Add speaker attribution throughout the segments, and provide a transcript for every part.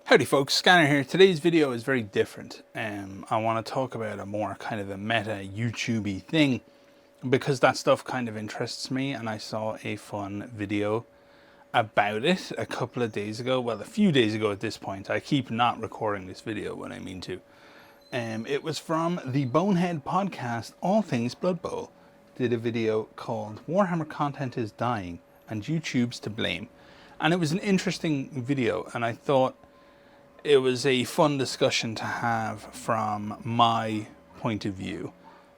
Speaker 1: Howdy folks, Scanner here. Today's video is very different. I want to talk about a more kind of a meta YouTube-y thing because that stuff kind of interests me, and I saw a fun video about it a couple of days ago. Well, a few days ago at this point. I keep not recording this video when I mean to. It was from the Bonehead podcast, All Things Blood Bowl. Did a video called Warhammer Content is Dying and YouTube's to Blame. And it was an interesting video, and I thought it was a fun discussion to have from my point of view.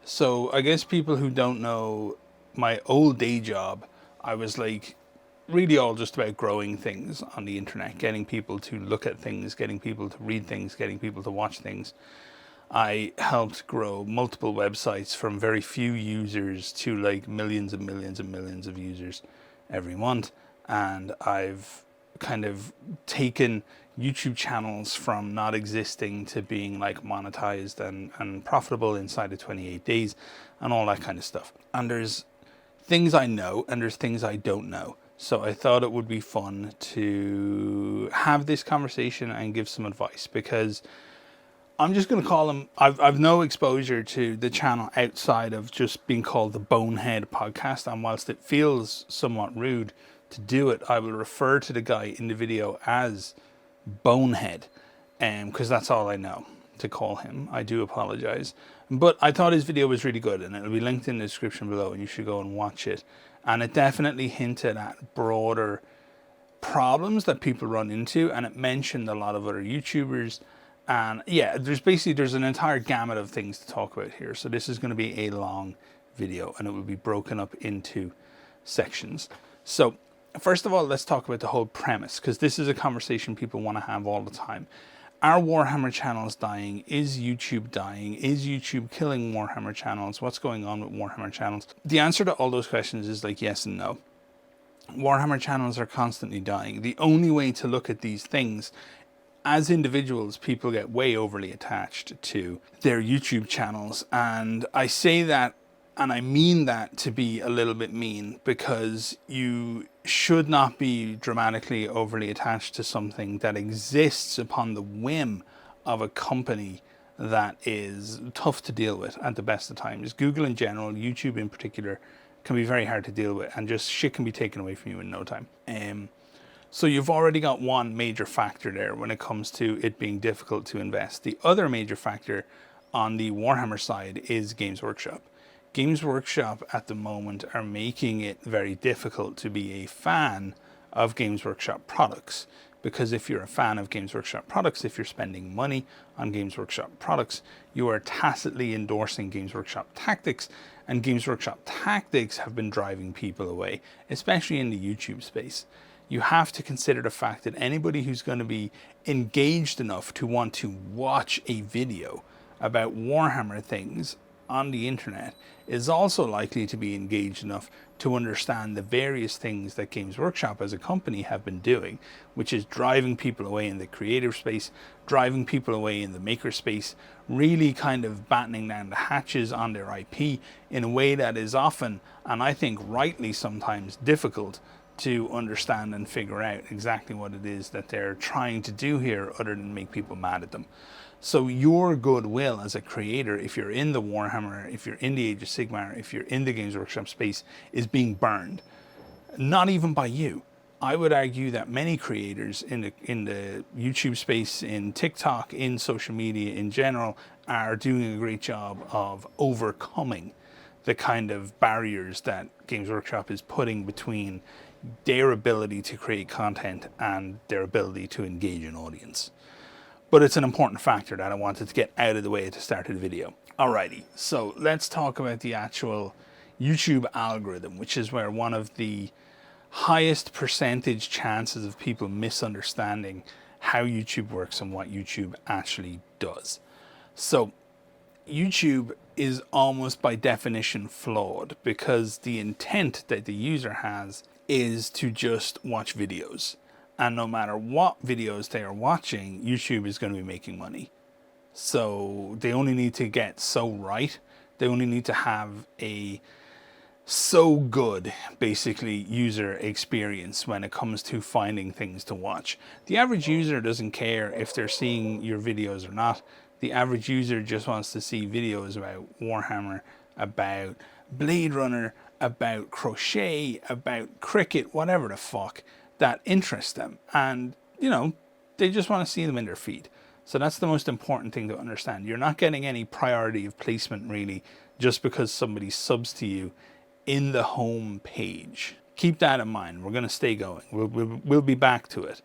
Speaker 1: So I guess people who don't know my old day job, I was like really all just about growing things on the internet, getting people to look at things, getting people to read things, getting people to watch things. I helped grow multiple websites from very few users to like millions and millions and millions of users every month. And I've kind of taken YouTube channels from not existing to being like monetized and profitable inside of 28 days and all that kind of stuff. And there's things I know and there's things I don't know. So I thought it would be fun to have this conversation and give some advice, because I'm just going to call them, I've no exposure to the channel outside of just being called the Bonehead podcast. And whilst it feels somewhat rude to do it, I will refer to the guy in the video as Bonehead, because that's all I know to call him. I do apologize, but I thought his video was really good, and it'll be linked in the description below, and you should go and watch it. And it definitely hinted at broader problems that people run into, and it mentioned a lot of other YouTubers. And yeah, there's an entire gamut of things to talk about here. So this is going to be a long video, and it will be broken up into sections. So first of all, let's talk about the whole premise, because this is a conversation people want to have all the time. Are Warhammer channels dying? Is YouTube dying? Is YouTube killing Warhammer channels? What's going on with Warhammer channels? The answer to all those questions is like yes and no. Warhammer channels are constantly dying. The only way to look at these things, as individuals, people get way overly attached to their YouTube channels. And I say that, and I mean that to be a little bit mean, because you should not be dramatically overly attached to something that exists upon the whim of a company that is tough to deal with at the best of times. Google in general, YouTube in particular, can be very hard to deal with, and just shit can be taken away from you in no time. So you've already got one major factor there when it comes to it being difficult to invest. The other major factor on the Warhammer side is Games Workshop. Games Workshop at the moment are making it very difficult to be a fan of Games Workshop products, because if you're a fan of Games Workshop products, if you're spending money on Games Workshop products, you are tacitly endorsing Games Workshop tactics, and Games Workshop tactics have been driving people away, especially in the YouTube space. You have to consider the fact that anybody who's going to be engaged enough to want to watch a video about Warhammer things on the internet is also likely to be engaged enough to understand the various things that Games Workshop as a company have been doing, which is driving people away in the creative space, driving people away in the maker space, really kind of battening down the hatches on their IP in a way that is often, and I think rightly sometimes, difficult to understand and figure out exactly what it is that they're trying to do here, other than make people mad at them. So your goodwill as a creator, if you're in the Warhammer, if you're in the Age of Sigmar, if you're in the Games Workshop space, is being burned. Not even by you. I would argue that many creators in the YouTube space, in TikTok, in social media in general, are doing a great job of overcoming the kind of barriers that Games Workshop is putting between their ability to create content and their ability to engage an audience. But it's an important factor that I wanted to get out of the way at the start of the video. Alrighty, so let's talk about the actual YouTube algorithm, which is where one of the highest percentage chances of people misunderstanding how YouTube works and what YouTube actually does. So YouTube is almost by definition flawed, because the intent that the user has is to just watch videos. And no matter what videos they are watching, YouTube is going to be making money. So they only need to get so right. They only need to have a so good, basically, user experience when it comes to finding things to watch. The average user doesn't care if they're seeing your videos or not. The average user just wants to see videos about Warhammer, about Blade Runner, about crochet, about cricket, whatever the fuck that interests them. And, you know, they just want to see them in their feed. So that's the most important thing to understand. You're not getting any priority of placement, really, just because somebody subs to you in the home page. Keep that in mind. We're going to stay going. We'll be back to it.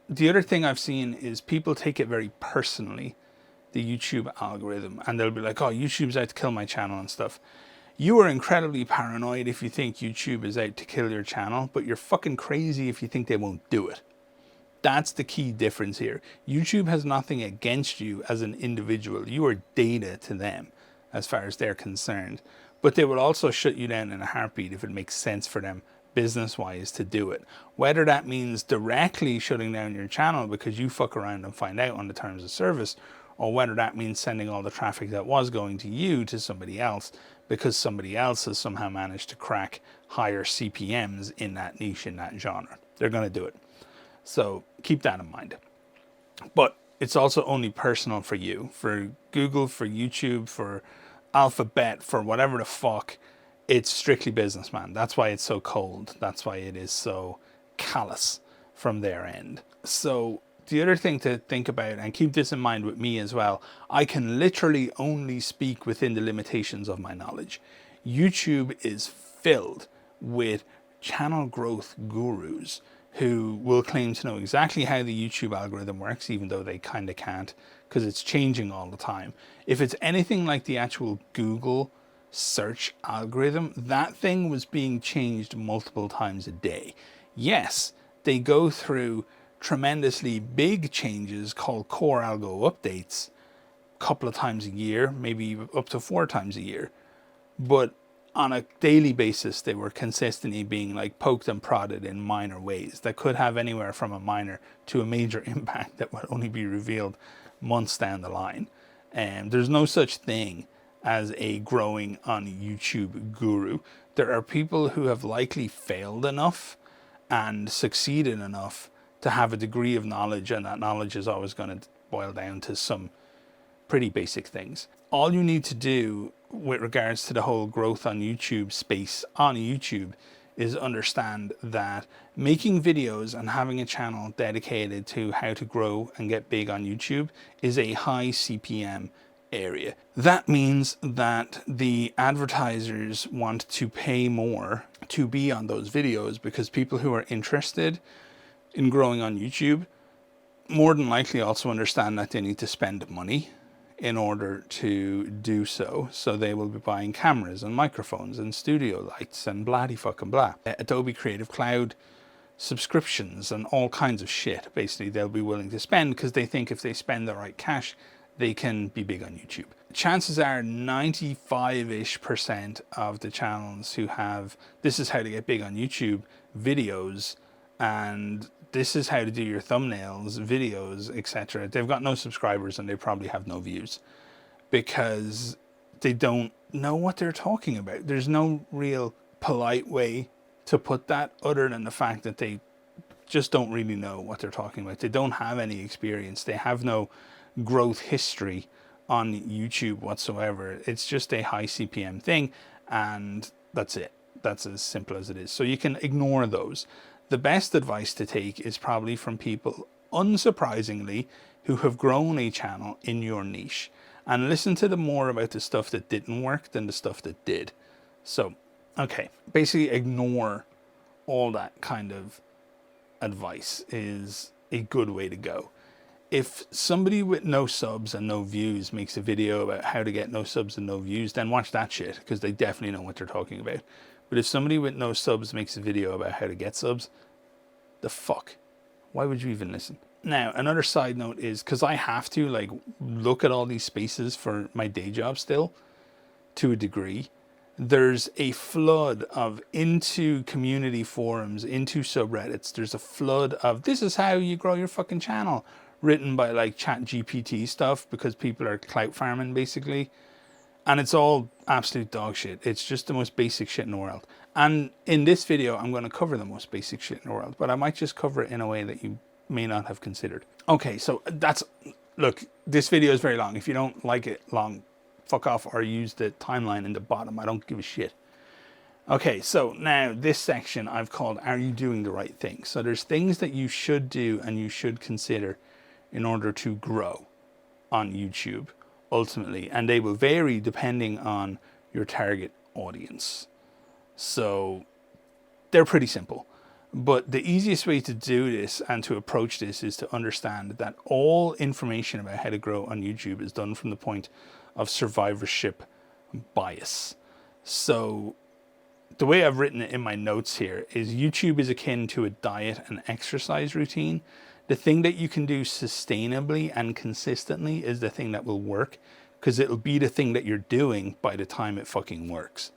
Speaker 1: The other thing I've seen is people take it very personally, the YouTube algorithm, and they'll be like, oh, YouTube's out to kill my channel and stuff. You are incredibly paranoid if you think YouTube is out to kill your channel, but you're fucking crazy if you think they won't do it. That's the key difference here. YouTube has nothing against you as an individual. You are data to them as far as they're concerned. But they will also shut you down in a heartbeat if it makes sense for them business-wise to do it. Whether that means directly shutting down your channel because you fuck around and find out on the terms of service, or whether that means sending all the traffic that was going to you to somebody else because somebody else has somehow managed to crack higher CPMs in that niche, in that genre. They're going to do it. So keep that in mind. But it's also only personal for you. For Google, for YouTube, for Alphabet, for whatever the fuck, it's strictly business, man. That's why it's so cold. That's why it is so callous from their end. So the other thing to think about, and keep this in mind with me as well, I can literally only speak within the limitations of my knowledge. YouTube is filled with channel growth gurus who will claim to know exactly how the YouTube algorithm works, even though they kind of can't, because it's changing all the time. If it's anything like the actual Google search algorithm, that thing was being changed multiple times a day. Yes, they go through tremendously big changes called core algo updates a couple of times a year, maybe up to 4 times a year. But on a daily basis, they were consistently being like poked and prodded in minor ways that could have anywhere from a minor to a major impact that would only be revealed months down the line. And there's no such thing as a growing on YouTube guru. There are people who have likely failed enough and succeeded enough to have a degree of knowledge, and that knowledge is always going to boil down to some pretty basic things. All you need to do with regards to the whole growth on YouTube space on YouTube is understand that making videos and having a channel dedicated to how to grow and get big on YouTube is a high CPM area. That means that the advertisers want to pay more to be on those videos because people who are interested in growing on YouTube more than likely also understand that they need to spend money in order to do so. So they will be buying cameras and microphones and studio lights and blah fucking blah. Adobe Creative Cloud subscriptions and all kinds of shit. Basically, they'll be willing to spend because they think if they spend the right cash, they can be big on YouTube. Chances are 95-ish% of the channels who have "this is how to get big on YouTube" videos and "this is how to do your thumbnails" videos, etc., they've got no subscribers and they probably have no views because they don't know what they're talking about. There's no real polite way to put that other than the fact that they just don't really know what they're talking about. They don't have any experience. They have no growth history on YouTube whatsoever. It's just a high CPM thing, and that's it. That's as simple as it is. So you can ignore those. The best advice to take is probably from people, unsurprisingly, who have grown a channel in your niche, and listen to them more about the stuff that didn't work than the stuff that did. So, okay, basically ignore all that kind of advice is a good way to go. If somebody with no subs and no views makes a video about how to get no subs and no views, then watch that shit, because they definitely know what they're talking about. But if somebody with no subs makes a video about how to get subs, the fuck? Why would you even listen? Now, another side note is, because I have to like look at all these spaces for my day job still, to a degree, there's a flood of into community forums, into subreddits. There's a flood of "this is how you grow your fucking channel," written by like chat GPT stuff, because people are clout farming basically. And it's all absolute dog shit. It's just the most basic shit in the world. And in this video, I'm going to cover the most basic shit in the world, but I might just cover it in a way that you may not have considered. Okay, so look, this video is very long. If you don't like it long, fuck off or use the timeline in the bottom. I don't give a shit. Okay, so now this section I've called, are you doing the right thing? So there's things that you should do and you should consider in order to grow on YouTube ultimately, and they will vary depending on your target audience. So they're pretty simple, but the easiest way to do this and to approach this is to understand that all information about how to grow on YouTube is done from the point of survivorship bias. So the way I've written it in my notes here is YouTube is akin to a diet and exercise routine. The thing that you can do sustainably and consistently is the thing that will work, because it'll be the thing that you're doing by the time it fucking works.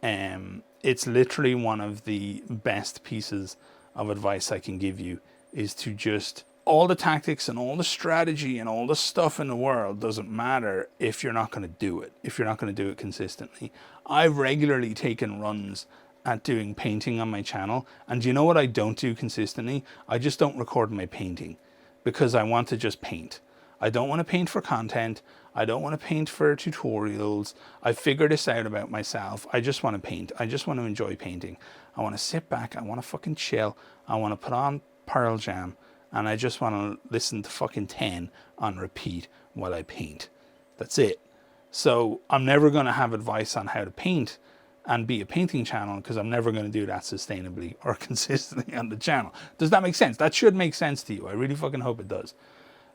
Speaker 1: It's literally one of the best pieces of advice I can give you, is to just, all the tactics and all the strategy and all the stuff in the world doesn't matter if you're not going to do it, if you're not going to do it consistently. I've regularly taken runs at doing painting on my channel, and do you know what I don't do consistently? I just don't record my painting, because I want to just paint. I don't want to paint for content. I don't want to paint for tutorials. I figured this out about myself. I just want to paint. I just want to enjoy painting. I want to sit back. I want to fucking chill. I want to put on Pearl Jam, and I just want to listen to fucking 10 on repeat while I paint. That's it. So I'm never going to have advice on how to paint and be a painting channel, because I'm never going to do that sustainably or consistently on the channel. Does that make sense? That should make sense to you. I really fucking hope it does.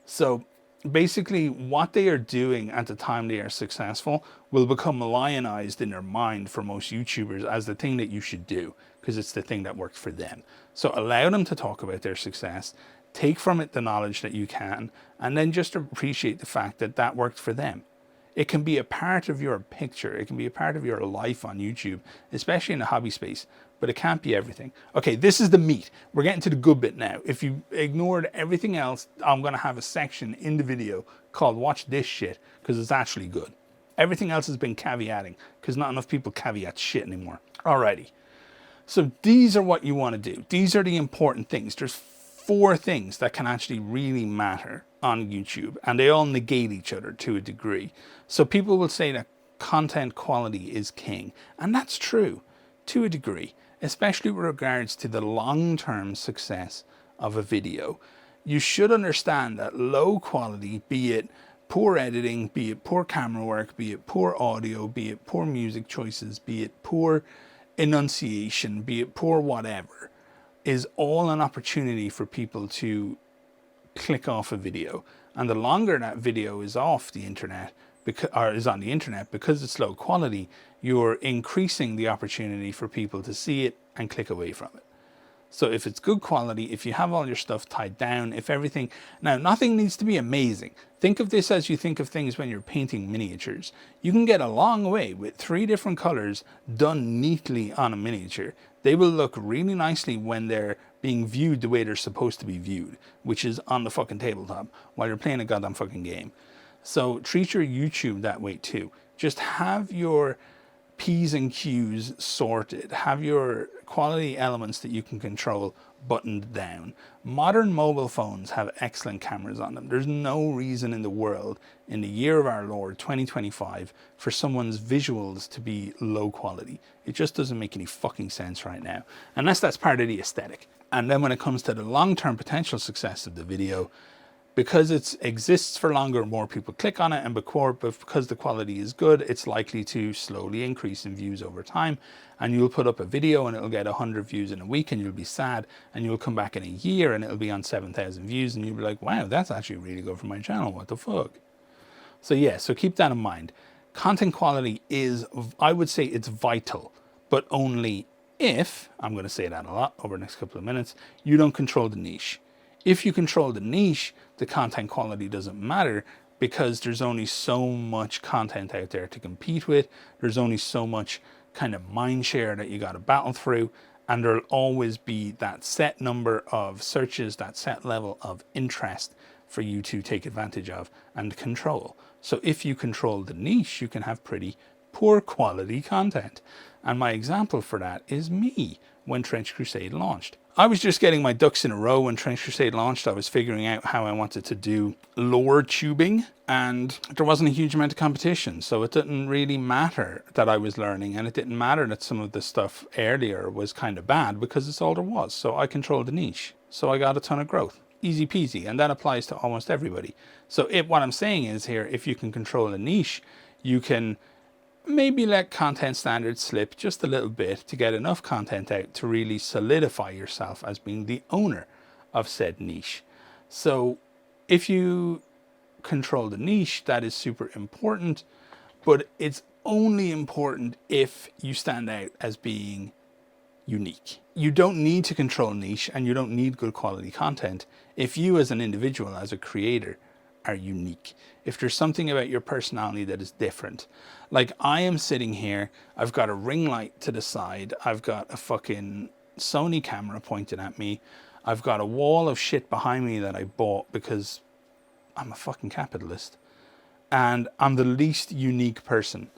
Speaker 1: So basically what they are doing at the time they are successful will become lionized in their mind for most YouTubers as the thing that you should do, because it's the thing that works for them. So allow them to talk about their success, take from it the knowledge that you can, and then just appreciate the fact that that worked for them. It can be a part of your picture. It can be a part of your life on YouTube, especially in the hobby space, but it can't be everything. Okay, this is the meat. We're getting to the good bit now. If you ignored everything else, I'm going to have a section in the video called Watch This Shit, because it's actually good. Everything else has been caveating, because not enough people caveat shit anymore. Alrighty. So these are what you want to do. These are the important things. There's 4 things that can actually really matter on YouTube, and they all negate each other to a degree. So people will say that content quality is king, and that's true to a degree, especially with regards to the long-term success of a video. You should understand that low quality, be it poor editing, be it poor camera work, be it poor audio, be it poor music choices, be it poor enunciation, be it poor whatever, is all an opportunity for people to click off a video. And the longer that video is off the internet, is on the internet, because it's low quality, you're increasing the opportunity for people to see it and click away from it. So if it's good quality, if you have all your stuff tied down, if everything, now nothing needs to be amazing. Think of this as you think of things when you're painting miniatures. You can get a long way with 3 different colors done neatly on a miniature. They will look really nicely when they're being viewed the way they're supposed to be viewed, which is on the fucking tabletop while you're playing a goddamn fucking game. So treat your YouTube that way too. Just have your P's and Q's sorted. Have your quality elements that you can control buttoned down. Modern mobile phones have excellent cameras on them. There's no reason in the world, in the year of our Lord 2025, for someone's visuals to be low quality. It just doesn't make any fucking sense right now, unless that's part of the aesthetic. And then when it comes to the long-term potential success of the video, because it exists for longer, more people click on it, and because the quality is good, it's likely to slowly increase in views over time. And you'll put up a video and it'll get 100 views in a week, and you'll be sad, and you'll come back in a year and it'll be on 7,000 views, and you'll be like, wow, that's actually really good for my channel, what the fuck. So yeah, so keep that in mind. Content quality is, I would say it's vital, but only if, I'm going to say that a lot over the next couple of minutes, you don't control the niche. If you control the niche, the content quality doesn't matter, because there's only so much content out there to compete with. There's only so much kind of mind share that you got to battle through, and there'll always be that set number of searches, that set level of interest for you to take advantage of and control. So if you control the niche, you can have pretty poor quality content. And my example for that is me when Trench Crusade launched. I was just getting my ducks in a row when Trench Crusade launched. I was figuring out how I wanted to do lore tubing, and there wasn't a huge amount of competition. So it didn't really matter that I was learning, and it didn't matter that some of the stuff earlier was kind of bad, because it's all there was. So I controlled the niche. So I got a ton of growth. Easy peasy. And that applies to almost everybody. So what I'm saying is here, if you can control a niche, you can maybe let content standards slip just a little bit to get enough content out to really solidify yourself as being the owner of said niche. So if you control the niche, that is super important, but it's only important if you stand out as being unique. You don't need to control niche, and you don't need good quality content if you as an individual, as a creator, are unique. If there's something about your personality that is different. Like I am sitting here, I've got a ring light to the side, I've got a fucking Sony camera pointed at me, I've got a wall of shit behind me that I bought because I'm a fucking capitalist, and I'm the least unique person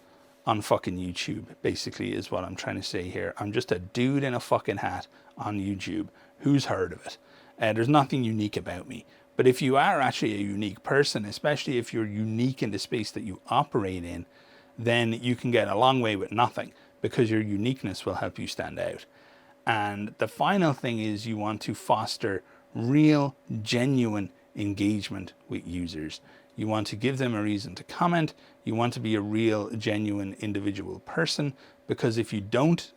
Speaker 1: on fucking YouTube, basically, is what I'm trying to say here. I'm just a dude in a fucking hat on YouTube. Who's heard of it? There's nothing unique about me. But if you are actually a unique person, especially if you're unique in the space that you operate in, then you can get a long way with nothing, because your uniqueness will help you stand out. And the final thing is, you want to foster real, genuine engagement with users. You want to give them a reason to comment. You want to be a real, genuine individual person, because if you don't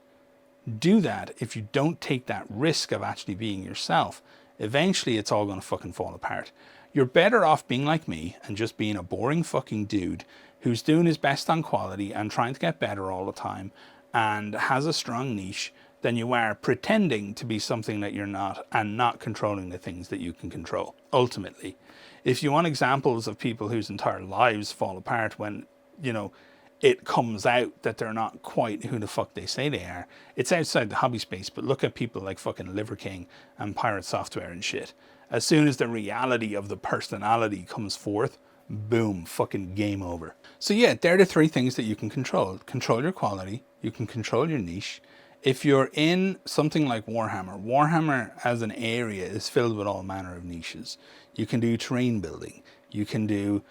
Speaker 1: do that, if you don't take that risk of actually being yourself, eventually it's all going to fucking fall apart. You're better off being like me and just being a boring fucking dude who's doing his best on quality and trying to get better all the time and has a strong niche, than you are pretending to be something that you're not and not controlling the things that you can control. Ultimately, if you want examples of people whose entire lives fall apart when, you know, it comes out that they're not quite who the fuck they say they are, it's outside the hobby space, but look at people like fucking Liver King and Pirate Software and shit. As soon as the reality of the personality comes forth, boom, fucking game over. So yeah, they're the three things that you can control. Control your quality, you can control your niche. If you're in something like Warhammer, Warhammer as an area is filled with all manner of niches. You can do terrain building, you can do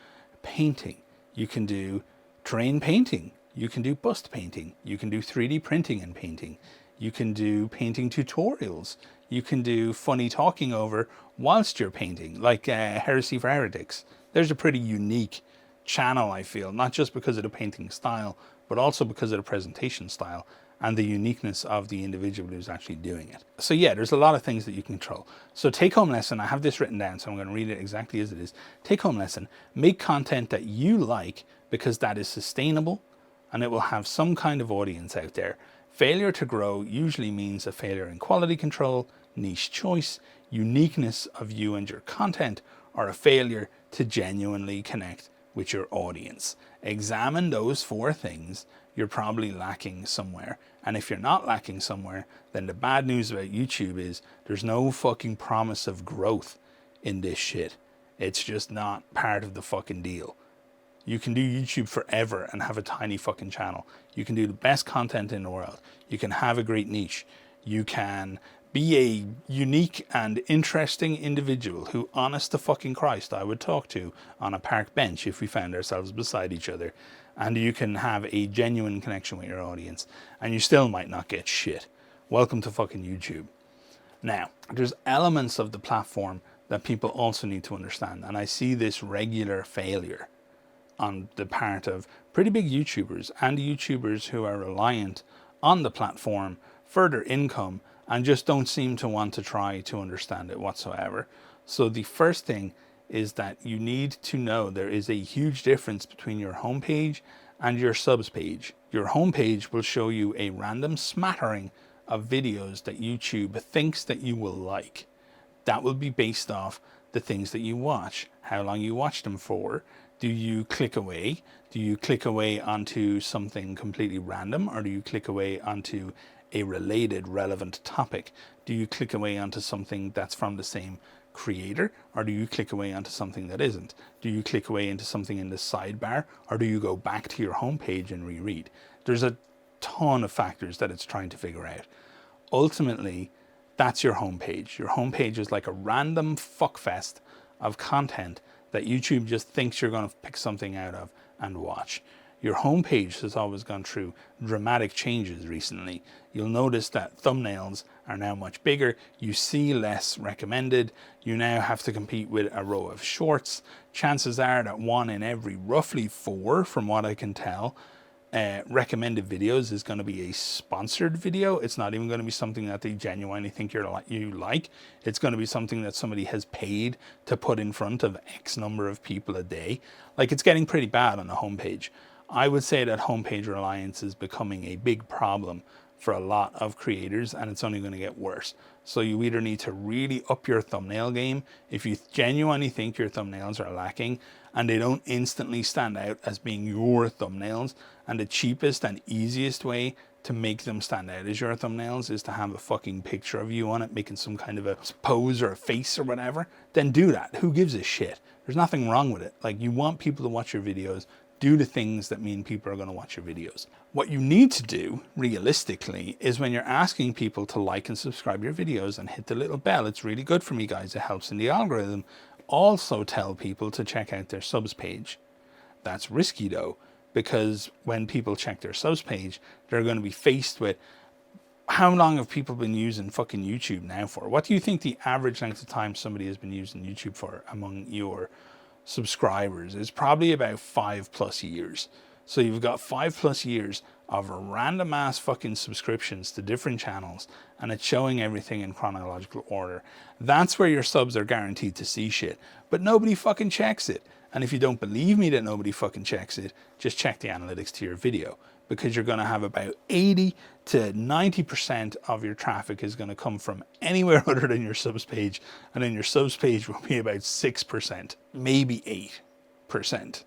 Speaker 1: painting, you can do terrain painting, you can do bust painting, you can do 3D printing and painting, you can do painting tutorials, you can do funny talking over whilst you're painting, like Heresy for Heretics. There's a pretty unique channel, I feel, not just because of the painting style, but also because of the presentation style and the uniqueness of the individual who's actually doing it. So yeah, there's a lot of things that you can control. So take home lesson, I have this written down, so I'm going to read it exactly as it is. Take home lesson, make content that you like, because that is sustainable and it will have some kind of audience out there. Failure to grow usually means a failure in quality control, niche choice, uniqueness of you and your content, or a failure to genuinely connect with your audience. Examine those four things. You're probably lacking somewhere. And if you're not lacking somewhere, then the bad news about YouTube is there's no fucking promise of growth in this shit. It's just not part of the fucking deal. You can do YouTube forever and have a tiny fucking channel. You can do the best content in the world. You can have a great niche. You can be a unique and interesting individual who, honest to fucking Christ, I would talk to on a park bench if we found ourselves beside each other. And you can have a genuine connection with your audience. And you still might not get shit. Welcome to fucking YouTube. Now, there's elements of the platform that people also need to understand. And I see this regular failure on the part of pretty big YouTubers and YouTubers who are reliant on the platform for their income and just don't seem to want to try to understand it whatsoever. So the first thing is that you need to know there is a huge difference between your homepage and your subs page. Your homepage will show you a random smattering of videos that YouTube thinks that you will like. That will be based off the things that you watch, how long you watch them for. Do you click away? Do you click away onto something completely random, or do you click away onto a related relevant topic? Do you click away onto something that's from the same creator, or do you click away onto something that isn't? Do you click away into something in the sidebar, or do you go back to your homepage and reread? There's a ton of factors that it's trying to figure out. Ultimately, that's your homepage. Your homepage is like a random fuckfest of content that YouTube just thinks you're going to pick something out of and watch. Your homepage has always gone through dramatic changes recently. You'll notice that thumbnails are now much bigger. You see less recommended. You now have to compete with a row of shorts. Chances are that 1 in every roughly 4, from what I can tell, recommended videos is going to be a sponsored video. It's not even going to be something that they genuinely think you like. It's going to be something that somebody has paid to put in front of X number of people a day. Like, it's getting pretty bad on the homepage. I would say that homepage reliance is becoming a big problem for a lot of creators, and it's only going to get worse. So you either need to really up your thumbnail game. If you genuinely think your thumbnails are lacking and they don't instantly stand out as being your thumbnails, and the cheapest and easiest way to make them stand out as your thumbnails is to have a fucking picture of you on it, making some kind of a pose or a face or whatever, then do that. Who gives a shit? There's nothing wrong with it. Like, you want people to watch your videos. Do the things that mean people are going to watch your videos. What you need to do, realistically, is when you're asking people to like and subscribe your videos and hit the little bell, it's really good for me, guys. It helps in the algorithm. Also tell people to check out their subs page. That's risky, though, because when people check their subs page, they're going to be faced with, how long have people been using fucking YouTube now for? What do you think the average length of time somebody has been using YouTube for among your subscribers? Is probably about 5+ years. So you've got 5+ years of random ass fucking subscriptions to different channels, and it's showing everything in chronological order. That's where your subs are guaranteed to see shit, but nobody fucking checks it. And if you don't believe me that nobody fucking checks it, just check the analytics to your video, because you're going to have about 80 to 90% of your traffic is going to come from anywhere other than your subs page, and then your subs page will be about 6%, maybe 8%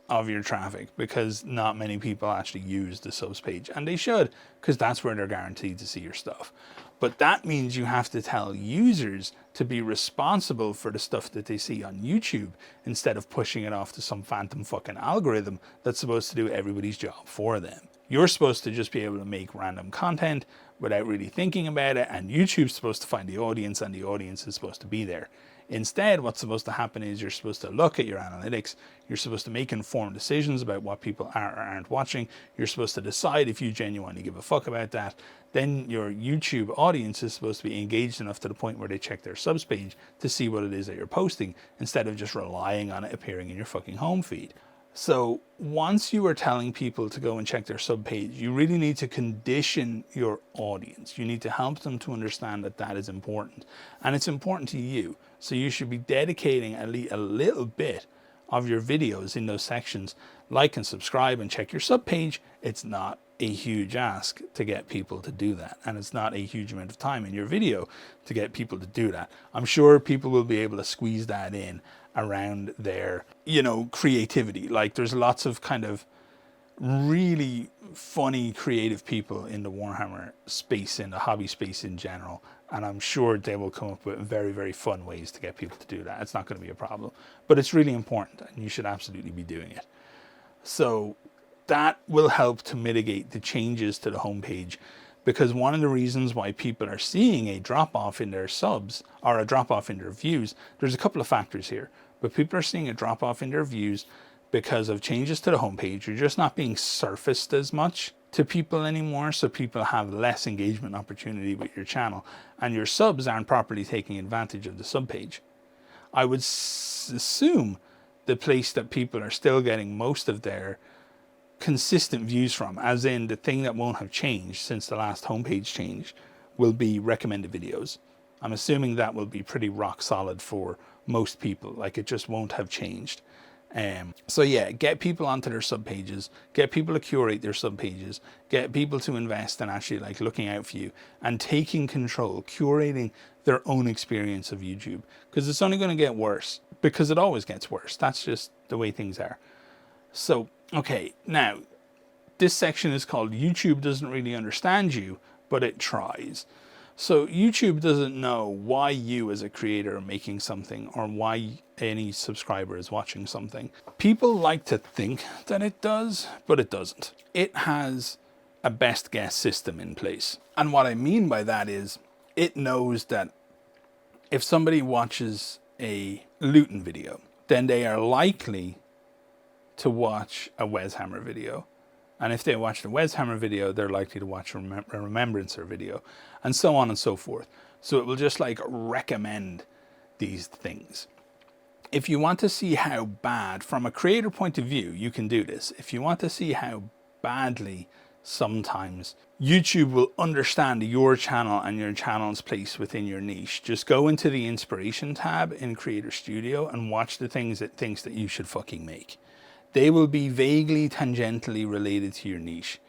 Speaker 1: of your traffic, because not many people actually use the subs page, and they should, because that's where they're guaranteed to see your stuff. But that means you have to tell users to be responsible for the stuff that they see on YouTube, instead of pushing it off to some phantom fucking algorithm that's supposed to do everybody's job for them. You're supposed to just be able to make random content without really thinking about it, and YouTube's supposed to find the audience, and the audience is supposed to be there. Instead, what's supposed to happen is you're supposed to look at your analytics. You're supposed to make informed decisions about what people are or aren't watching. You're supposed to decide if you genuinely give a fuck about that. Then your YouTube audience is supposed to be engaged enough to the point where they check their subs page to see what it is that you're posting, instead of just relying on it appearing in your fucking home feed. So once you are telling people to go and check their sub page, you really need to condition your audience. You need to help them to understand that that is important, and it's important to you. So you should be dedicating at least a little bit of your videos in those sections. Like and subscribe and check your sub page. It's not a huge ask to get people to do that, and it's not a huge amount of time in your video to get people to do that. I'm sure people will be able to squeeze that in around their, creativity. Like, there's lots of kind of really funny creative people in the Warhammer space, in the hobby space in general, and I'm sure they will come up with very, very fun ways to get people to do that. It's not going to be a problem, but it's really important, and you should absolutely be doing it. So that will help to mitigate the changes to the homepage, because one of the reasons why people are seeing a drop-off in their subs, or a drop-off in their views, there's a couple of factors here, but people are seeing a drop-off in their views because of changes to the homepage. You're just not being surfaced as much to people anymore, so people have less engagement opportunity with your channel, and your subs aren't properly taking advantage of the sub page. I would assume the place that people are still getting most of their consistent views from, as in the thing that won't have changed since the last homepage change, will be recommended videos. I'm assuming that will be pretty rock solid for most people. Like, it just won't have changed. So yeah, get people onto their sub pages, get people to curate their sub pages, get people to invest in actually like looking out for you and taking control, curating their own experience of YouTube, because it's only going to get worse, because it always gets worse. That's just the way things are. So, okay, now this section is called YouTube Doesn't Really Understand You, but it tries. So YouTube doesn't know why you as a creator are making something or why any subscriber is watching something. People like to think that it does, but it doesn't. It has a best guess system in place. And what I mean by that is it knows that if somebody watches a looting video, then they are likely to watch a Warhammer video. And if they watch the Warhammer video, they're likely to watch a Remembrancer video, and so on and so forth. So it will just like recommend these things. If you want to see how bad, from a creator point of view, you can do this. If you want to see how badly sometimes YouTube will understand your channel and your channel's place within your niche, just go into the inspiration tab in Creator Studio and watch the things it thinks that you should fucking make. They will be vaguely tangentially related to your niche.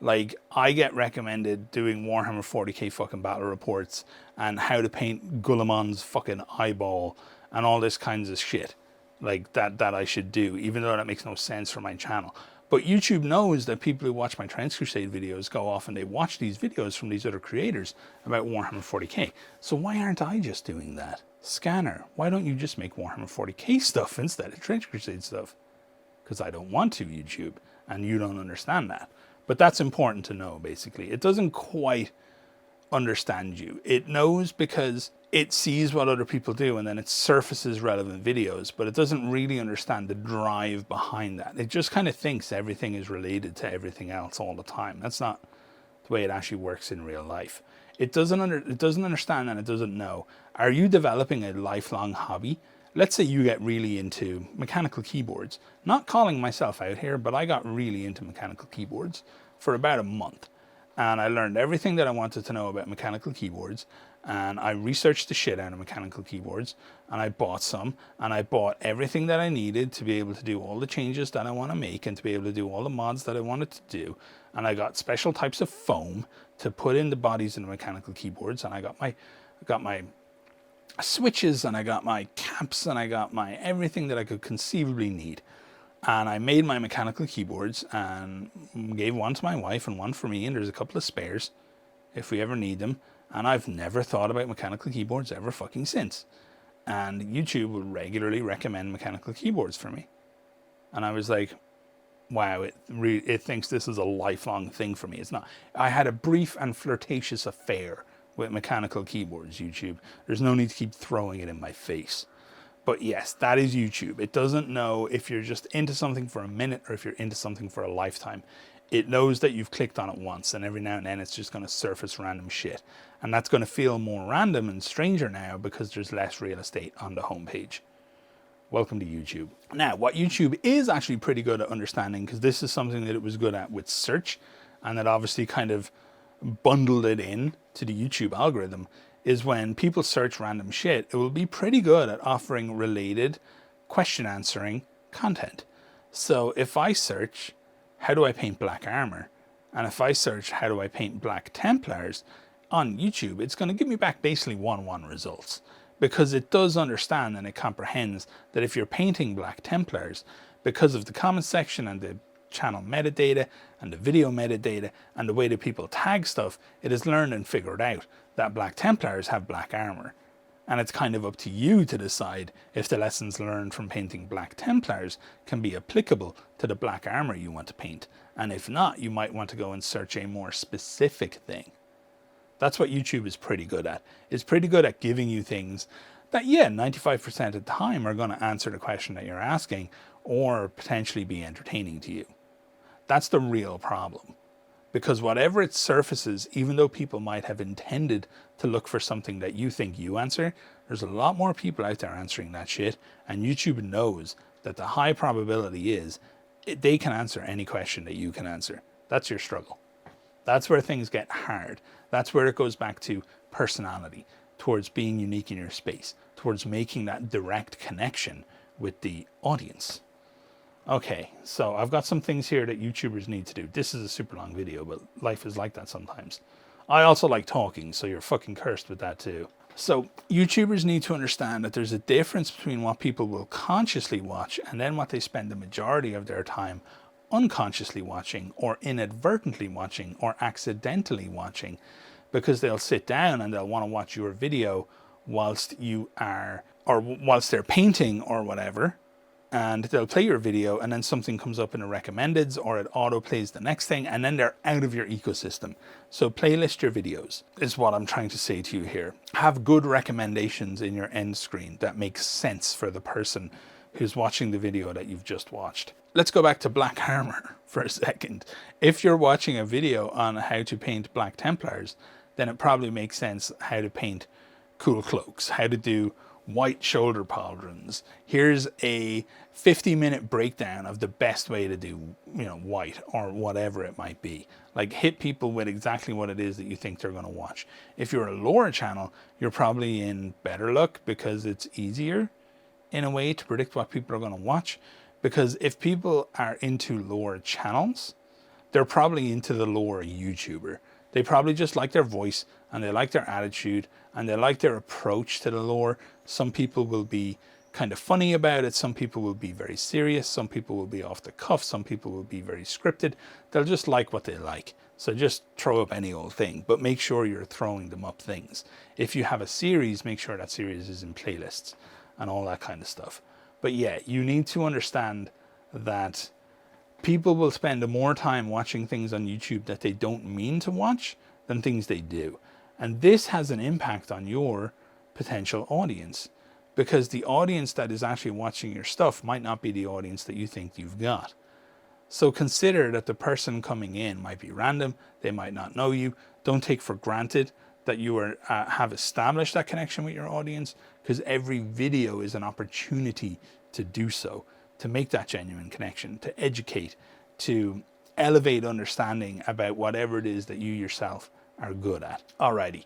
Speaker 1: Like, I get recommended doing Warhammer 40k fucking battle reports and how to paint Gulamon's fucking eyeball and all this kinds of shit like that I should do, even though that makes no sense for my channel. But YouTube knows that people who watch my Trans Crusade videos go off and they watch these videos from these other creators about Warhammer 40k. So why aren't I just doing that? Scanner, why don't you just make Warhammer 40k stuff instead of Trans Crusade stuff? Because I don't want to, YouTube, and you don't understand that. But that's important to know, basically. It doesn't quite understand you. It knows because it sees what other people do and then it surfaces relevant videos, but it doesn't really understand the drive behind that. It just kind of thinks everything is related to everything else all the time. That's not the way it actually works in real life. It doesn't understand and it doesn't know. Are you developing a lifelong hobby? Let's say you get really into mechanical keyboards. Not calling myself out here, but I got really into mechanical keyboards for about a month. And I learned everything that I wanted to know about mechanical keyboards. And I researched the shit out of mechanical keyboards. And I bought some. And I bought everything that I needed to be able to do all the changes that I want to make and to be able to do all the mods that I wanted to do. And I got special types of foam to put in the bodies in the mechanical keyboards. And I got my switches, and I got my caps, and I got my everything that I could conceivably need. And I made my mechanical keyboards and gave one to my wife and one for me, and there's a couple of spares if we ever need them. And I've never thought about mechanical keyboards ever fucking since. And YouTube will regularly recommend mechanical keyboards for me. And I was like, wow, it thinks this is a lifelong thing for me. It's not. I had a brief and flirtatious affair with mechanical keyboards, YouTube. There's no need to keep throwing it in my face. But yes, that is YouTube. It doesn't know if you're just into something for a minute or if you're into something for a lifetime. It knows that you've clicked on it once, and every now and then it's just going to surface random shit. And that's going to feel more random and stranger now because there's less real estate on the homepage. Welcome to YouTube. Now, what YouTube is actually pretty good at understanding, because this is something that it was good at with search, and it obviously kind of bundled it in to the YouTube algorithm, is when people search random shit, it will be pretty good at offering related question answering content. So if I search, how do I paint black armor? And if I search, how do I paint black Templars on YouTube, it's going to give me back basically 1-1 results, because it does understand and it comprehends that if you're painting black Templars, because of the comment section and the channel metadata and the video metadata and the way that people tag stuff, it has learned and figured out that black Templars have black armor. And it's kind of up to you to decide if the lessons learned from painting black Templars can be applicable to the black armor you want to paint. And if not, you might want to go and search a more specific thing. That's what YouTube is pretty good at. It's pretty good at giving you things that, yeah, 95% of the time are going to answer the question that you're asking or potentially be entertaining to you. That's the real problem. Because whatever it surfaces, even though people might have intended to look for something that you think you answer, there's a lot more people out there answering that shit, and YouTube knows that the high probability is they can answer any question that you can answer. That's your struggle. That's where things get hard. That's where it goes back to personality, towards being unique in your space, towards making that direct connection with the audience. Okay, so I've got some things here that YouTubers need to do. This is a super long video, but life is like that sometimes. I also like talking, so you're fucking cursed with that too. So YouTubers need to understand that there's a difference between what people will consciously watch and then what they spend the majority of their time unconsciously watching or inadvertently watching or accidentally watching. because they'll sit down and they'll want to watch your video whilst whilst they're painting or whatever, and they'll play your video, and then something comes up in the recommendeds, or it auto plays the next thing, and then they're out of your ecosystem. So playlist your videos is what I'm trying to say to you here. Have good recommendations in your end screen that make sense for the person who's watching the video that you've just watched. Let's go back to Black Armor for a second. If you're watching a video on how to paint Black Templars, then it probably makes sense how to paint cool cloaks, how to do white shoulder pauldrons. Here's a 50-minute breakdown of the best way to do, white, or whatever it might be. Like, hit people with exactly what it is that you think they're going to watch. If you're a lore channel, you're probably in better luck because it's easier in a way to predict what people are going to watch. Because if people are into lore channels, they're probably into the lore YouTuber. They probably just like their voice, and they like their attitude, and they like their approach to the lore. Some people will be kind of funny about it. Some people will be very serious. Some people will be off the cuff. Some people will be very scripted. They'll just like what they like. So just throw up any old thing, but make sure you're throwing them up things. If you have a series, make sure that series is in playlists and all that kind of stuff. But yeah, you need to understand that people will spend more time watching things on YouTube that they don't mean to watch than things they do. And this has an impact on your potential audience, because the audience that is actually watching your stuff might not be the audience that you think you've got. So consider that the person coming in might be random. They might not know you. Don't take for granted that you have established that connection with your audience, because every video is an opportunity to do so, to make that genuine connection, to educate, to elevate understanding about whatever it is that you yourself are good at. Alrighty.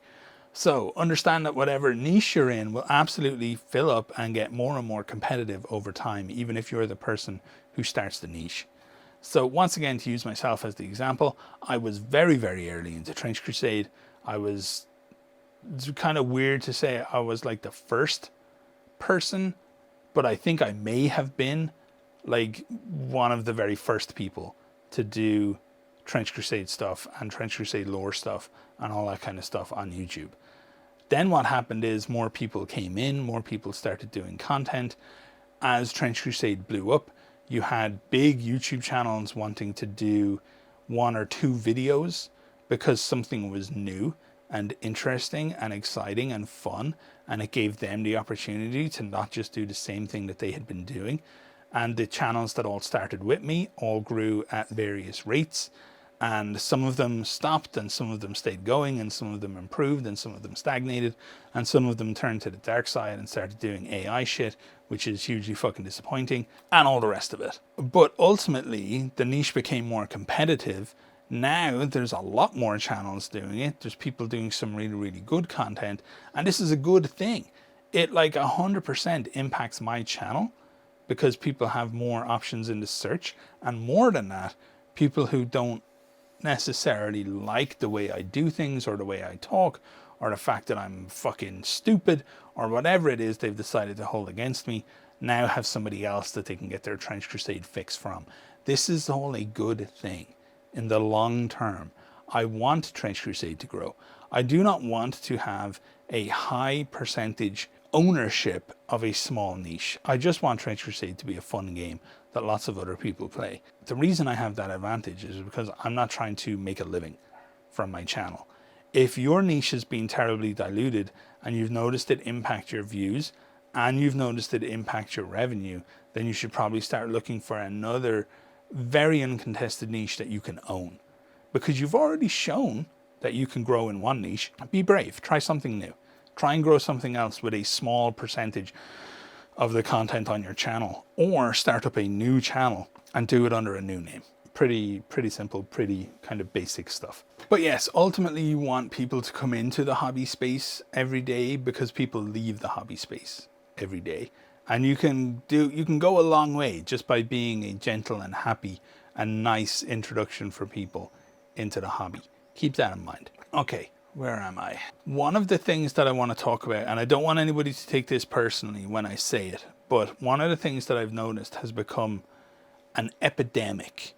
Speaker 1: So understand that whatever niche you're in will absolutely fill up and get more and more competitive over time, even if you're the person who starts the niche. So once again, to use myself as the example, I was very, very early into Trench Crusade. It's kind of weird to say I was like the first person, but I think I may have been like one of the very first people to do Trench Crusade stuff and Trench Crusade lore stuff and all that kind of stuff on YouTube. Then what happened is more people came in, more people started doing content. As Trench Crusade blew up, you had big YouTube channels wanting to do 1 or 2 videos because something was new and interesting and exciting and fun, and it gave them the opportunity to not just do the same thing that they had been doing. And the channels that all started with me all grew at various rates, and some of them stopped and some of them stayed going, and some of them improved and some of them stagnated, and some of them turned to the dark side and started doing AI shit, which is hugely fucking disappointing, and all the rest of it. But ultimately the niche became more competitive. Now there's a lot more channels doing it. There's people doing some really, really good content, and this is a good thing. It like 100% impacts my channel because people have more options in the search, and more than that, people who don't necessarily like the way I do things or the way I talk or the fact that I'm fucking stupid or whatever it is they've decided to hold against me now have somebody else that they can get their Trench Crusade fix from. This is all a good thing. In the long term, I want Trench Crusade to grow. I do not want to have a high percentage ownership of a small niche. I just want Trench Crusade to be a fun game that lots of other people play. The reason I have that advantage is because I'm not trying to make a living from my channel. If your niche has been terribly diluted and you've noticed it impact your views and you've noticed it impact your revenue, then you should probably start looking for another very uncontested niche that you can own, because you've already shown that you can grow in one niche. Be brave, try something new, try and grow something else with a small percentage of the content on your channel, or start up a new channel and do it under a new name. Pretty simple, pretty kind of basic stuff. But yes, ultimately you want people to come into the hobby space every day, because people leave the hobby space every day. And you can go a long way just by being a gentle and happy and nice introduction for people into the hobby. Keep that in mind. Okay, where am I? One of the things that I want to talk about, and I don't want anybody to take this personally when I say it, but one of the things that I've noticed has become an epidemic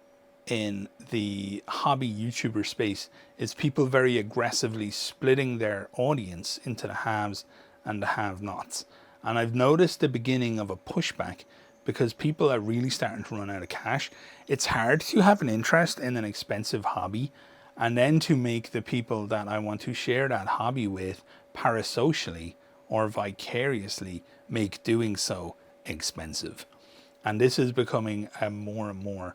Speaker 1: in the hobby YouTuber space is people very aggressively splitting their audience into the haves and the have-nots. And I've noticed the beginning of a pushback because people are really starting to run out of cash. It's hard to have an interest in an expensive hobby and then to make the people that I want to share that hobby with parasocially or vicariously make doing so expensive. And this is becoming a more and more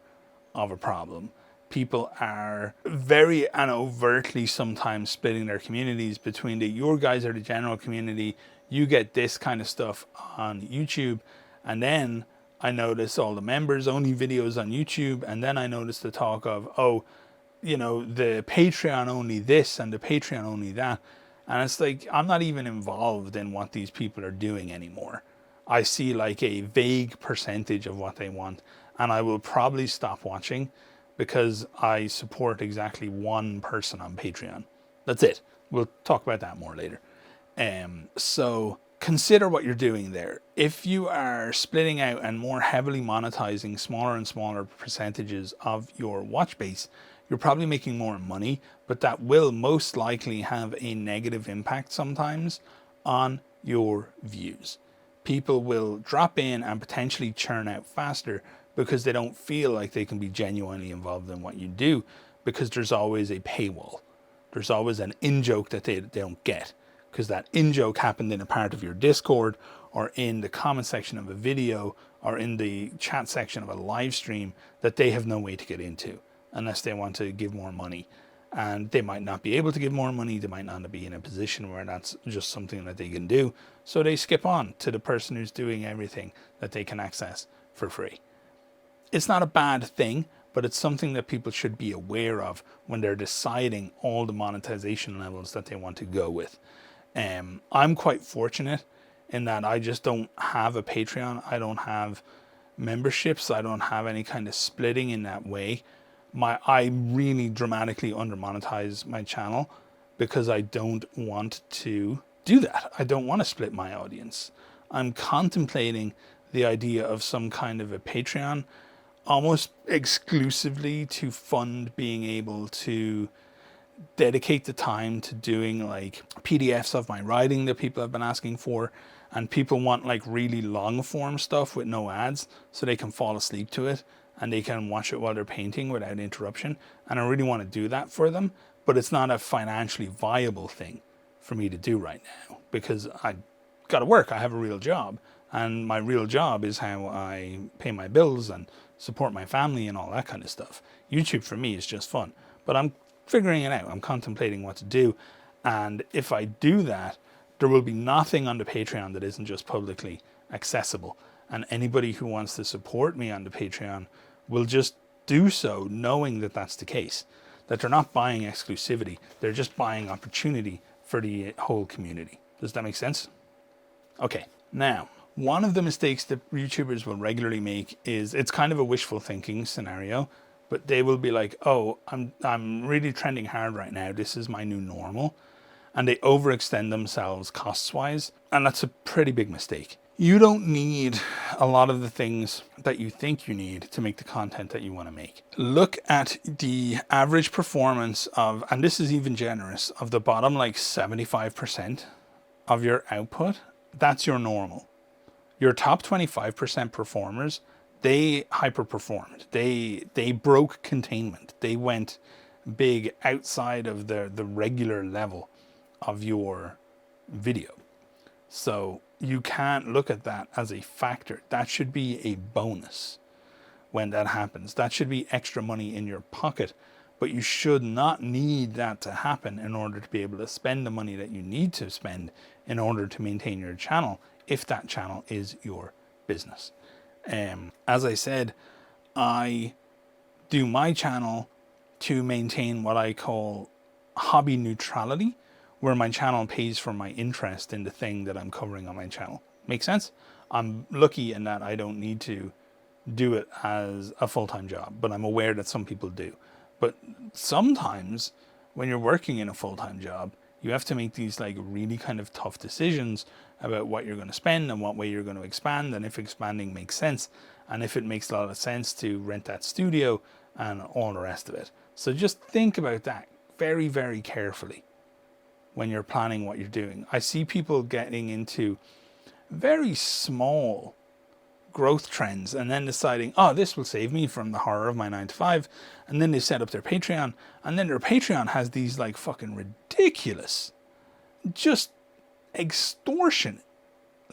Speaker 1: of a problem. People are very and overtly sometimes splitting their communities between your guys are the general community, you get this kind of stuff on YouTube, and then I notice all the members only videos on YouTube, and then I notice the talk of, oh, you know, the Patreon only this and the Patreon only that. And it's like, I'm not even involved in what these people are doing anymore. I see like a vague percentage of what they want, and I will probably stop watching because I support exactly one person on Patreon. That's it. We'll talk about that more later. So consider what you're doing there. If you are splitting out and more heavily monetizing smaller and smaller percentages of your watch base, you're probably making more money, but that will most likely have a negative impact sometimes on your views. People will drop in and potentially churn out faster because they don't feel like they can be genuinely involved in what you do, because there's always a paywall. There's always an in-joke that they don't get, because that in-joke happened in a part of your Discord or in the comment section of a video or in the chat section of a live stream that they have no way to get into unless they want to give more money. And they might not be able to give more money. They might not be in a position where that's just something that they can do. So they skip on to the person who's doing everything that they can access for free. It's not a bad thing, but it's something that people should be aware of when they're deciding all the monetization levels that they want to go with. I'm quite fortunate in that I just don't have a Patreon. I don't have memberships. I don't have any kind of splitting in that way. I really dramatically under monetize my channel because I don't want to do that. I don't want to split my audience. I'm contemplating the idea of some kind of a Patreon almost exclusively to fund being able to dedicate the time to doing like PDFs of my writing that people have been asking for, and people want like really long form stuff with no ads so they can fall asleep to it and they can watch it while they're painting without interruption. And I really want to do that for them, but it's not a financially viable thing for me to do right now because I got to work. I have a real job, and my real job is how I pay my bills and support my family and all that kind of stuff. YouTube for me is just fun, but I'm figuring it out. I'm contemplating what to do. And if I do that, there will be nothing on the Patreon that isn't just publicly accessible. And anybody who wants to support me on the Patreon will just do so knowing that that's the case, that they're not buying exclusivity. They're just buying opportunity for the whole community. Does that make sense? Okay. Now, one of the mistakes that YouTubers will regularly make is, it's kind of a wishful thinking scenario, but they will be like, oh, I'm really trending hard right now. This is my new normal. And they overextend themselves costs-wise. And that's a pretty big mistake. You don't need a lot of the things that you think you need to make the content that you want to make. Look at the average performance of, and this is even generous, of the bottom like 75% of your output. That's your normal. Your top 25% performers, they hyper-performed. They broke containment. They went big outside of the regular level of your video. So you can't look at that as a factor. That should be a bonus when that happens. That should be extra money in your pocket, but you should not need that to happen in order to be able to spend the money that you need to spend in order to maintain your channel, if that channel is your business. As I said, I do my channel to maintain what I call hobby neutrality, where my channel pays for my interest in the thing that I'm covering on my channel. Make sense? I'm lucky in that I don't need to do it as a full-time job, but I'm aware that some people do. But sometimes when you're working in a full-time job, you have to make these like really kind of tough decisions about what you're going to spend and what way you're going to expand, and if expanding makes sense, and if it makes a lot of sense to rent that studio and all the rest of it. So just think about that very, very carefully when you're planning what you're doing. I see people getting into very small growth trends and then deciding, oh, this will save me from the horror of my 9 to 5. And then they set up their Patreon, and then their Patreon has these like fucking ridiculous, just extortionate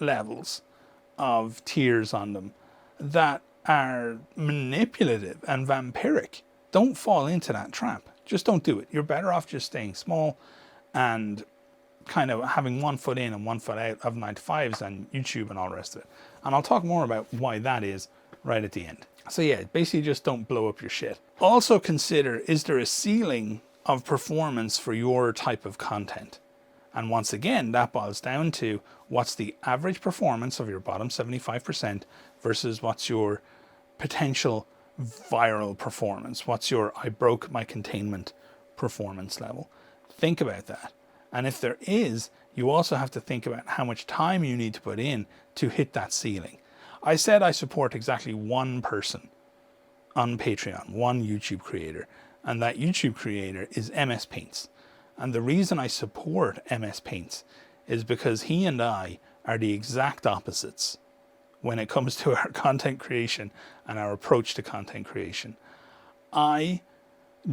Speaker 1: levels of tiers on them that are manipulative and vampiric. Don't fall into that trap. Just don't do it. You're better off just staying small and kind of having one foot in and one foot out of 9 to 5s and YouTube and all the rest of it. And I'll talk more about why that is right at the end. So yeah, basically just don't blow up your shit. Also consider, is there a ceiling of performance for your type of content? And once again, that boils down to what's the average performance of your bottom 75% versus what's your potential viral performance. What's your I broke my containment performance level? Think about that. And if there is, you also have to think about how much time you need to put in to hit that ceiling. I said I support exactly one person on Patreon, one YouTube creator, and that YouTube creator is MS Paints. And the reason I support MS Paints is because he and I are the exact opposites when it comes to our content creation and our approach to content creation. I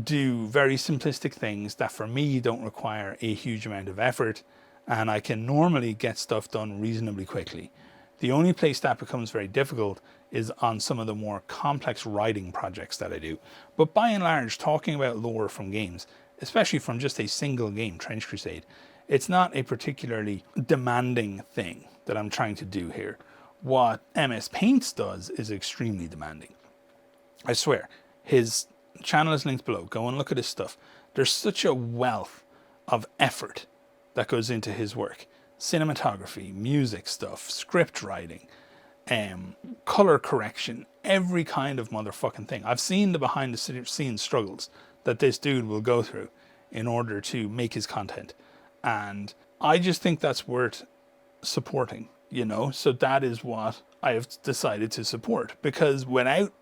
Speaker 1: do very simplistic things that for me don't require a huge amount of effort, and I can normally get stuff done reasonably quickly. The only place that becomes very difficult is on some of the more complex writing projects that I do. But by and large, talking about lore from games, especially from just a single game, Trench Crusade, it's not a particularly demanding thing that I'm trying to do here. What MS Paints does is extremely demanding. I swear, his channel is linked below. Go and look at his stuff. There's such a wealth of effort that goes into his work. Cinematography, music stuff, script writing, color correction, every kind of motherfucking thing. I've seen the behind the scenes struggles that this dude will go through in order to make his content. And I just think that's worth supporting, you know? So that is what I have decided to support, because without,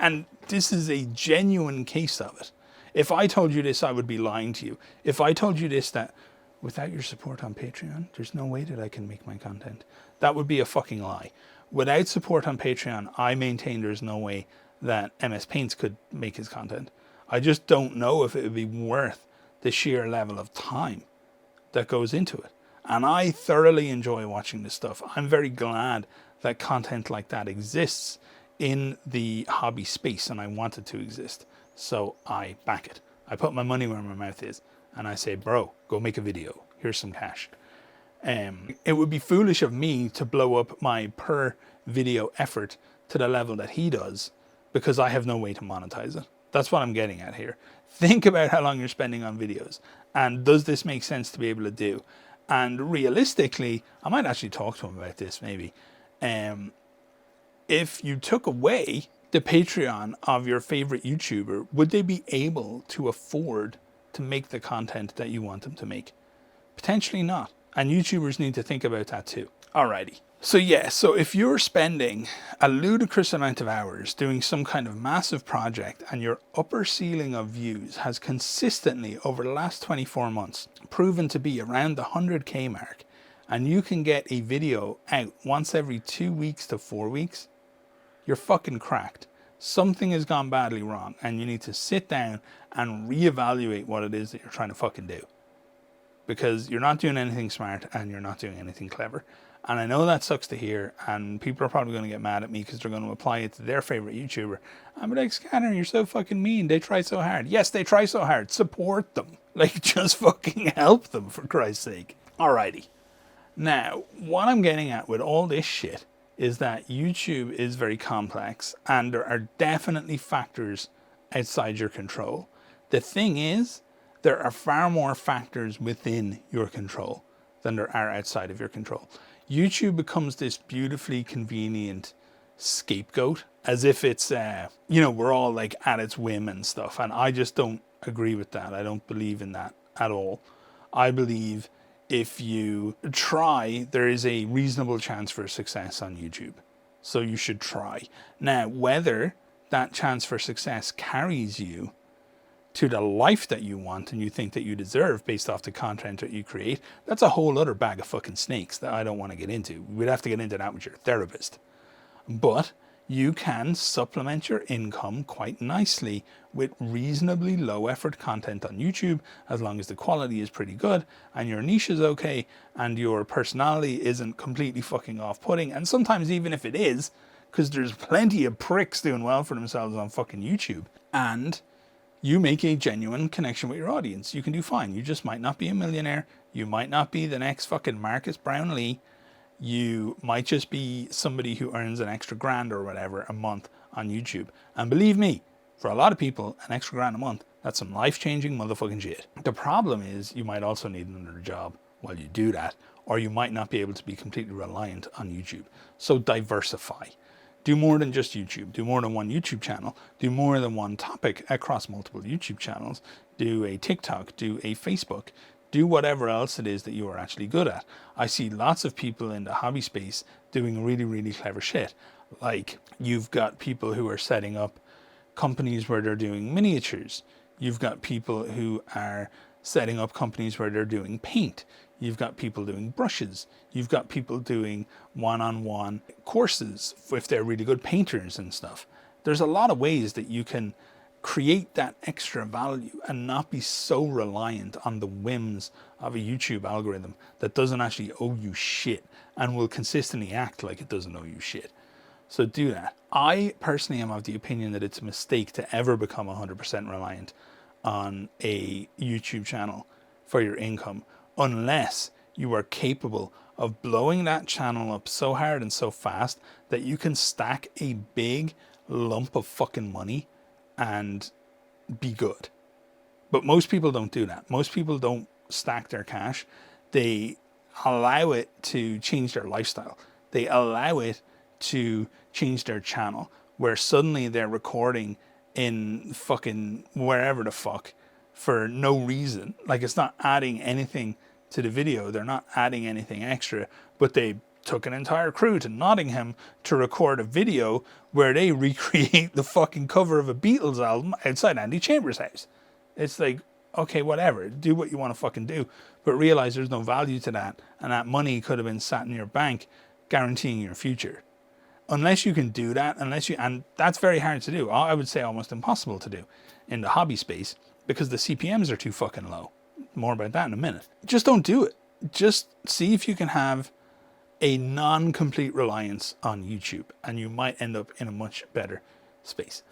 Speaker 1: and this is a genuine case of it. If I told you this, I would be lying to you. If I told you this, that without your support on Patreon, there's no way that I can make my content, that would be a fucking lie. Without support on Patreon, I maintain there's no way that MS Paints could make his content. I just don't know if it would be worth the sheer level of time that goes into it. And I thoroughly enjoy watching this stuff. I'm very glad that content like that exists in the hobby space, and I want it to exist. So I back it. I put my money where my mouth is, and I say, bro, go make a video. Here's some cash. It would be foolish of me to blow up my per video effort to the level that he does, because I have no way to monetize it. That's what I'm getting at here. Think about how long you're spending on videos, and does this make sense to be able to do? And realistically, I might actually talk to him about this maybe. If you took away the Patreon of your favorite YouTuber, would they be able to afford to make the content that you want them to make? Potentially not. And YouTubers need to think about that too. Alrighty. So yeah, so if you're spending a ludicrous amount of hours doing some kind of massive project, and your upper ceiling of views has consistently over the last 24 months proven to be around the 100K mark, and you can get a video out once every 2 weeks to 4 weeks, you're fucking cracked. Something has gone badly wrong, and you need to sit down and reevaluate what it is that you're trying to fucking do. Because you're not doing anything smart, and you're not doing anything clever. And I know that sucks to hear, and people are probably going to get mad at me because they're going to apply it to their favorite YouTuber. I'm like, Scanner, you're so fucking mean. They try so hard. Yes, they try so hard. Support them. Like, just fucking help them, for Christ's sake. Alrighty. Now, what I'm getting at with all this shit is that YouTube is very complex, and there are definitely factors outside your control. The thing is, there are far more factors within your control than there are outside of your control. YouTube becomes this beautifully convenient scapegoat, as if it's, we're all like at its whim and stuff. And I just don't agree with that. I don't believe in that at all. I believe if you try, there is a reasonable chance for success on YouTube. So you should try. Now, whether that chance for success carries you to the life that you want and you think that you deserve based off the content that you create, that's a whole other bag of fucking snakes that I don't want to get into. We'd have to get into that with your therapist. But you can supplement your income quite nicely with reasonably low effort content on YouTube, as long as the quality is pretty good and your niche is okay and your personality isn't completely fucking off-putting. And sometimes even if it is, because there's plenty of pricks doing well for themselves on fucking YouTube, and you make a genuine connection with your audience, you can do fine. You just might not be a millionaire. You might not be the next fucking Marcus Brownlee. You might just be somebody who earns an extra grand or whatever a month on YouTube. And believe me, for a lot of people, an extra grand a month, that's some life-changing motherfucking shit. The problem is you might also need another job while you do that, or you might not be able to be completely reliant on YouTube. So diversify. Do more than just YouTube. Do more than one YouTube channel. Do more than one topic across multiple YouTube channels. Do a TikTok. Do a Facebook. Do whatever else it is that you are actually good at. I see lots of people in the hobby space doing really, really clever shit. Like, you've got people who are setting up companies where they're doing miniatures. You've got people who are setting up companies where they're doing paint. You've got people doing brushes. You've got people doing one-on-one courses if they're really good painters and stuff. There's a lot of ways that you can create that extra value and not be so reliant on the whims of a YouTube algorithm that doesn't actually owe you shit and will consistently act like it doesn't owe you shit. So do that. I personally am of the opinion that it's a mistake to ever become 100% reliant on a YouTube channel for your income, unless you are capable of blowing that channel up so hard and so fast that you can stack a big lump of fucking money and be good. But most people don't do that. Most people don't stack their cash. They allow it to change their lifestyle. They allow it to change their channel, where suddenly they're recording in fucking wherever the fuck for no reason. Like, it's not adding anything to the video. They're not adding anything extra, but they took an entire crew to Nottingham to record a video where they recreate the fucking cover of a Beatles album outside Andy Chambers' house. It's like, okay, whatever, do what you want to fucking do, but realize there's no value to that, and that money could have been sat in your bank guaranteeing your future. Unless you can do that, and that's very hard to do. I would say almost impossible to do in the hobby space, because the CPMs are too fucking low. More about that in a minute. Just don't do it. Just see if you can have a non-complete reliance on YouTube, and you might end up in a much better space.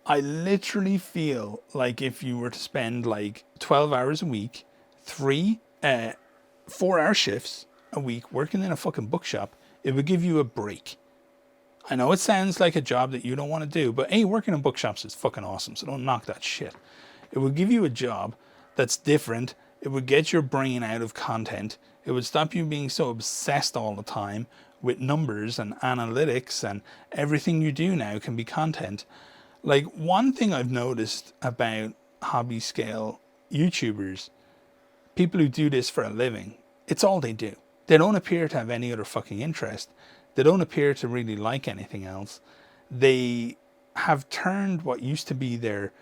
Speaker 1: I literally feel like if you were to spend like 12 hours a week, 4-hour shifts a week working in a fucking bookshop, it would give you a break. I know it sounds like a job that you don't want to do, but hey, working in bookshops is fucking awesome, so don't knock that shit. It would give you a job that's different. It would get your brain out of content. It would stop you being so obsessed all the time with numbers and analytics, and everything you do now can be content. Like, one thing I've noticed about hobby scale YouTubers, people who do this for a living, it's all they do. They don't appear to have any other fucking interest. They don't appear to really like anything else. They have turned what used to be their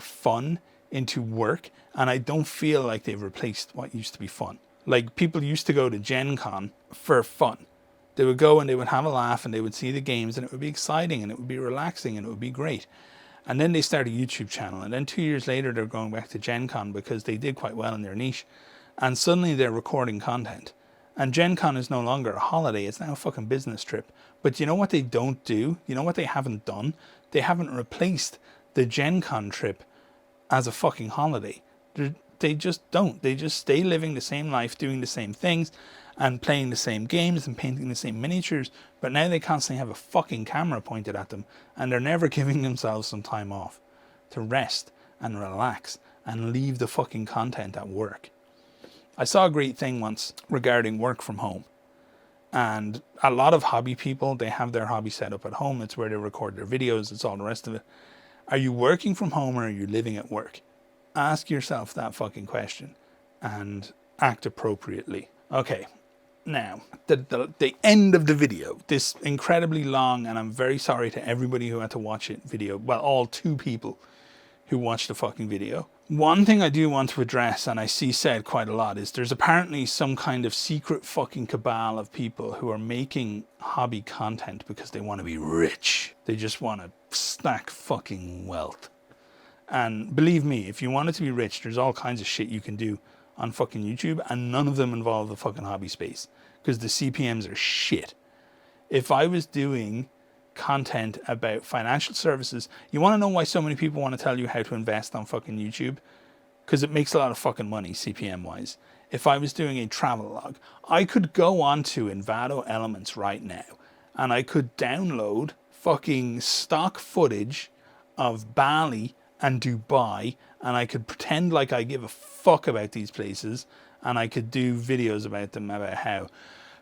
Speaker 1: fun into work, and I don't feel like they've replaced what used to be fun. Like, people used to go to Gen Con for fun. They would go and they would have a laugh and they would see the games, and it would be exciting and it would be relaxing and it would be great. And then they start a YouTube channel, and then 2 years later they're going back to Gen Con because they did quite well in their niche, and suddenly they're recording content. And Gen Con is no longer a holiday, it's now a fucking business trip. But you know what they don't do? You know what they haven't done? They haven't replaced the Gen Con trip as a fucking holiday. They just don't. They just stay living the same life, doing the same things, and playing the same games and painting the same miniatures, but now they constantly have a fucking camera pointed at them, and they're never giving themselves some time off to rest and relax and leave the fucking content at work. I saw a great thing once regarding work from home, and a lot of hobby people, they have their hobby set up at home. It's where they record their videos, it's all the rest of it. Are you working from home or are you living at work? Ask yourself that fucking question and act appropriately. Okay, Now, the end of the video, this incredibly long, and I'm very sorry to everybody who had to watch it video, well, all 2 people who watched the fucking video. One thing I do want to address, and I see said quite a lot, is there's apparently some kind of secret fucking cabal of people who are making hobby content because they want to be rich. They just want to stack fucking wealth. And believe me, if you wanted to be rich, there's all kinds of shit you can do on fucking YouTube, and none of them involve the fucking hobby space because the CPMs are shit. If I was doing content about financial services, you want to know why so many people want to tell you how to invest on fucking YouTube? Because it makes a lot of fucking money CPM wise. If I was doing a travel log, I could go onto Envato Elements right now and I could download fucking stock footage of Bali and Dubai, and I could pretend like I give a fuck about these places, and I could do videos about them, about how,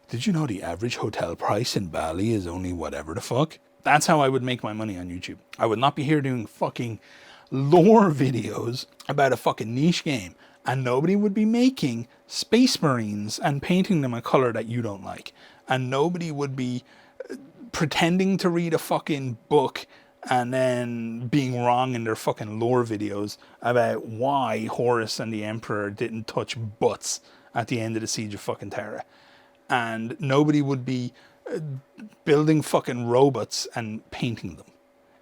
Speaker 1: did you know the average hotel price in Bali is only whatever the fuck? That's how I would make my money on YouTube. I would not be here doing fucking lore videos about a fucking niche game, and nobody would be making Space Marines and painting them a color that you don't like, and nobody would be pretending to read a fucking book and then being wrong in their fucking lore videos about why Horus and the Emperor didn't touch butts at the end of the Siege of fucking Terra. And nobody would be building fucking robots and painting them.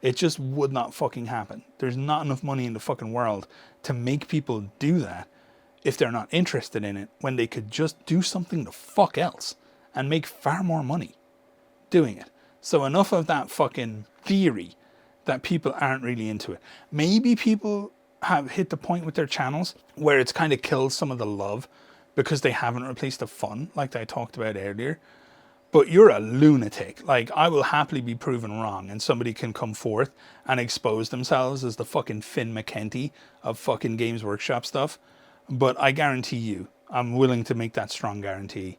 Speaker 1: It just would not fucking happen. There's not enough money in the fucking world to make people do that if they're not interested in it, when they could just do something the fuck else and make far more money doing it. So enough of that fucking theory that people aren't really into it. Maybe people have hit the point with their channels where it's kind of killed some of the love because they haven't replaced the fun, like I talked about earlier. But you're a lunatic. Like, I will happily be proven wrong, and somebody can come forth and expose themselves as the fucking Finn McKenty of fucking Games Workshop stuff. But I guarantee you, I'm willing to make that strong guarantee,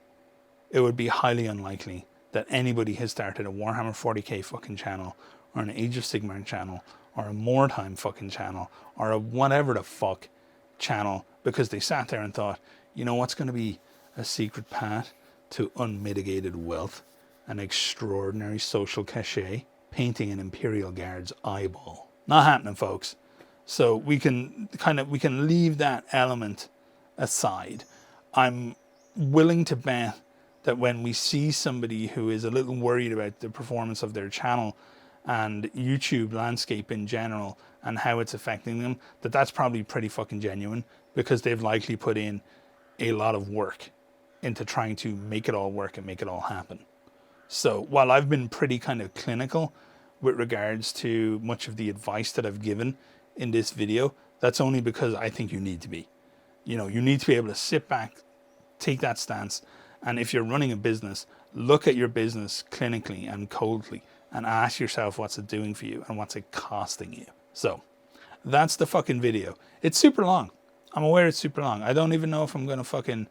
Speaker 1: it would be highly unlikely that anybody has started a Warhammer 40k fucking channel, or an Age of Sigmar channel, or a Mordheim fucking channel, or a whatever the fuck channel, because they sat there and thought, you know what's going to be a secret path to unmitigated wealth, an extraordinary social cachet, painting an Imperial Guard's eyeball. Not happening, folks. So we can leave that element aside. I'm willing to bet that when we see somebody who is a little worried about the performance of their channel and YouTube landscape in general and how it's affecting them, that's probably pretty fucking genuine, because they've likely put in a lot of work into trying to make it all work and make it all happen. So while I've been pretty kind of clinical with regards to much of the advice that I've given in this video, that's only because I think you need to be. You know, you need to be able to sit back, take that stance, and if you're running a business, look at your business clinically and coldly and ask yourself what's it doing for you and what's it costing you. So that's the fucking video. It's super long. I'm aware it's super long. I don't even know if I'm going to fucking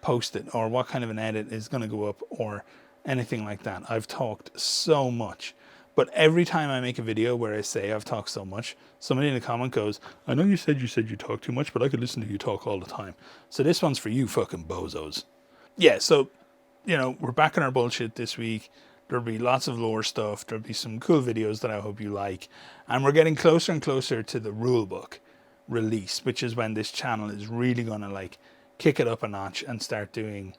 Speaker 1: post it or what kind of an edit is going to go up or anything like that. I've talked so much. But every time I make a video where I say I've talked so much, somebody in the comment goes, I know you said you talk too much, but I could listen to you talk all the time. So this one's for you fucking bozos. Yeah, so, you know, we're back on our bullshit this week. There'll be lots of lore stuff. There'll be some cool videos that I hope you like. And we're getting closer and closer to the rulebook release, which is when this channel is really going to like kick it up a notch and start doing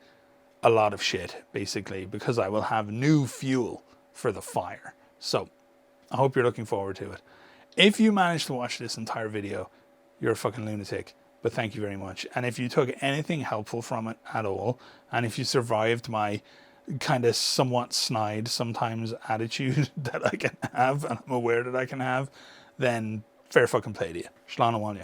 Speaker 1: a lot of shit, basically, because I will have new fuel for the fire. So I hope you're looking forward to it. If you managed to watch this entire video, you're a fucking lunatic, but thank you very much. And if you took anything helpful from it at all, and if you survived my kind of somewhat snide sometimes attitude that I can have, and I'm aware that I can have, then fair fucking play to you. Sláinte mhaile.